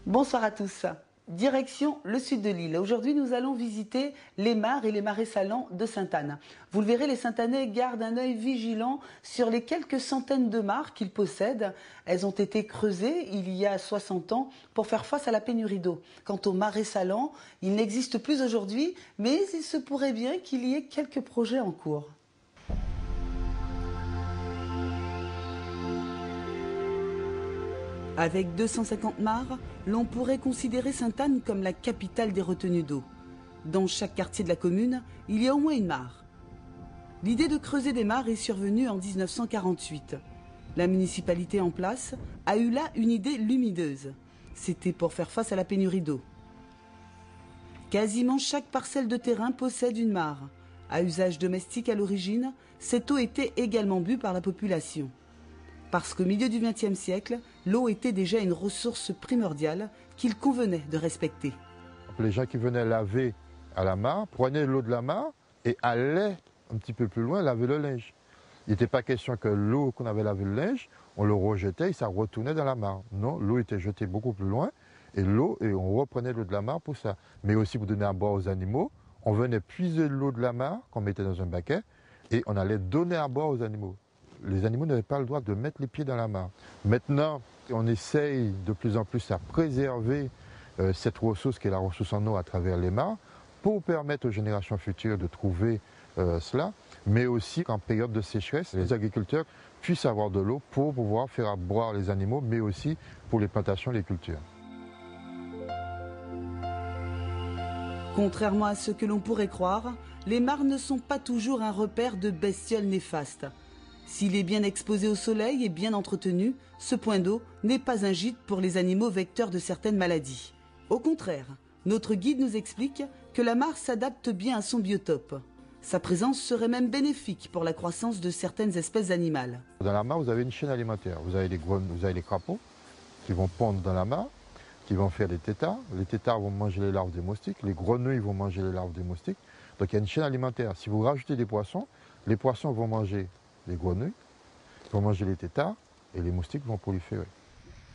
Bonsoir à tous. Direction le sud de l'île. Aujourd'hui, nous allons visiter les mares et les marais salants de Sainte-Anne. Vous le verrez, les Sainte-Annais gardent un œil vigilant sur les quelques centaines de mares qu'ils possèdent. Elles ont été creusées il y a 60 ans pour faire face à la pénurie d'eau. Quant aux marais salants, ils n'existent plus aujourd'hui, mais il se pourrait bien qu'il y ait quelques projets en cours. Avec 250 mares, l'on pourrait considérer Sainte-Anne comme la capitale des retenues d'eau. Dans chaque quartier de la commune, il y a au moins une mare. L'idée de creuser des mares est survenue en 1948. La municipalité en place a eu là une idée lumineuse. C'était pour faire face à la pénurie d'eau. Quasiment chaque parcelle de terrain possède une mare. À usage domestique à l'origine, cette eau était également bue par la population. Parce qu'au milieu du XXe siècle, l'eau était déjà une ressource primordiale qu'il convenait de respecter. Les gens qui venaient laver à la mare prenaient l'eau de la mare et allaient un petit peu plus loin laver le linge. Il n'était pas question que l'eau qu'on avait lavé le linge, on le rejetait et ça retournait dans la mare. Non, l'eau était jetée beaucoup plus loin et on reprenait l'eau de la mare pour ça. Mais aussi pour donner à boire aux animaux, on venait puiser l'eau de la mare qu'on mettait dans un baquet et on allait donner à boire aux animaux. Les animaux n'avaient pas le droit de mettre les pieds dans la mare. Maintenant, on essaye de plus en plus à préserver cette ressource qui est la ressource en eau à travers les mares pour permettre aux générations futures de trouver cela, mais aussi qu'en période de sécheresse, les agriculteurs puissent avoir de l'eau pour pouvoir faire boire les animaux, mais aussi pour les plantations et les cultures. Contrairement à ce que l'on pourrait croire, les mares ne sont pas toujours un repère de bestioles néfastes. S'il est bien exposé au soleil et bien entretenu, ce point d'eau n'est pas un gîte pour les animaux vecteurs de certaines maladies. Au contraire, notre guide nous explique que la mare s'adapte bien à son biotope. Sa présence serait même bénéfique pour la croissance de certaines espèces animales. Dans la mare, vous avez une chaîne alimentaire. Vous avez les crapauds qui vont pondre dans la mare, qui vont faire des têtards. Les têtards vont manger les larves des moustiques. Les grenouilles vont manger les larves des moustiques. Donc il y a une chaîne alimentaire. Si vous rajoutez des poissons, les poissons vont manger les grenouilles, vont manger les têtards et les moustiques vont proliférer.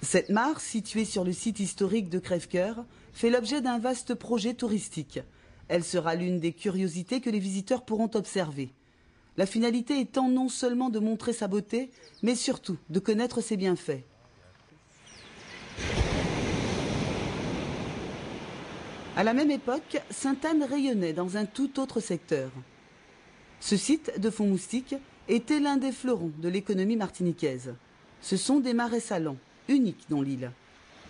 Cette mare, située sur le site historique de Crèvecoeur, fait l'objet d'un vaste projet touristique. Elle sera l'une des curiosités que les visiteurs pourront observer. La finalité étant non seulement de montrer sa beauté, mais surtout de connaître ses bienfaits. À la même époque, Sainte-Anne rayonnait dans un tout autre secteur. Ce site de Fond Moustique était l'un des fleurons de l'économie martiniquaise. Ce sont des marais salants, uniques dans l'île.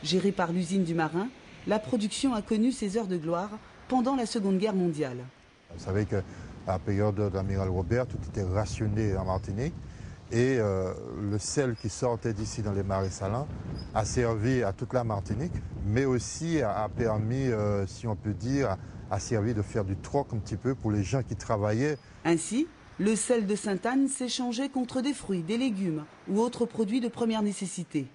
Gérés par l'usine du Marin, la production a connu ses heures de gloire pendant la Seconde Guerre mondiale. Vous savez qu'à la période de l'amiral Robert, tout était rationné en Martinique et le sel qui sortait d'ici dans les marais salants a servi à toute la Martinique, mais aussi a permis, si on peut dire, a servi de faire du troc un petit peu pour les gens qui travaillaient. Ainsi, le sel de Sainte-Anne s'échangeait contre des fruits, des légumes ou autres produits de première nécessité.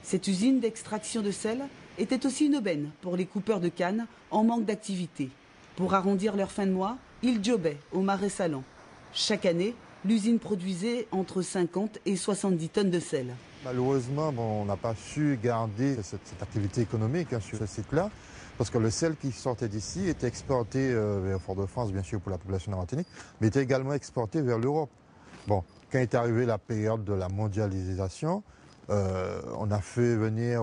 Cette usine d'extraction de sel était aussi une aubaine pour les coupeurs de canne en manque d'activité. Pour arrondir leur fin de mois, ils jobaient au marais salant. Chaque année, l'usine produisait entre 50 et 70 tonnes de sel. Malheureusement, on n'a pas su garder cette activité économique sur ce site-là, parce que le sel qui sortait d'ici était exporté vers Fort-de-France, bien sûr, pour la population de la Martinique, mais était également exporté vers l'Europe. Bon, quand est arrivée la période de la mondialisation, on a fait venir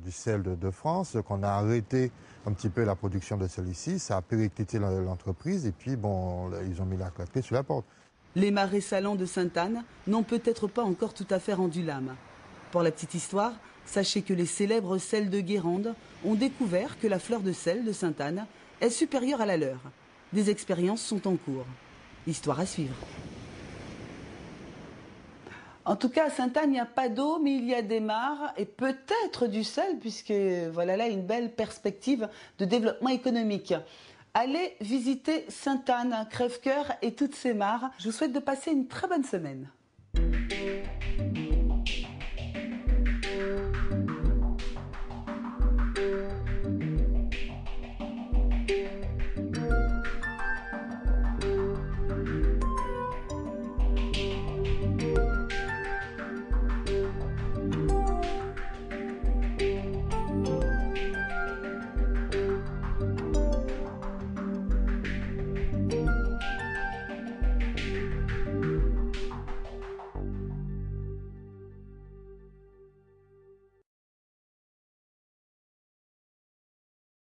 du sel de France, qu'on a arrêté un petit peu la production de sel ici, ça a périclité l'entreprise, et puis bon, ils ont mis la clé sur la porte. Les marais salants de Sainte-Anne n'ont peut-être pas encore tout à fait rendu l'âme. Pour la petite histoire, sachez que les célèbres sels de Guérande ont découvert que la fleur de sel de Sainte-Anne est supérieure à la leur. Des expériences sont en cours. Histoire à suivre. En tout cas, à Sainte-Anne, il n'y a pas d'eau, mais il y a des mares et peut-être du sel, puisque voilà là une belle perspective de développement économique. Allez visiter Sainte-Anne, Crèvecoeur et toutes ses mares. Je vous souhaite de passer une très bonne semaine.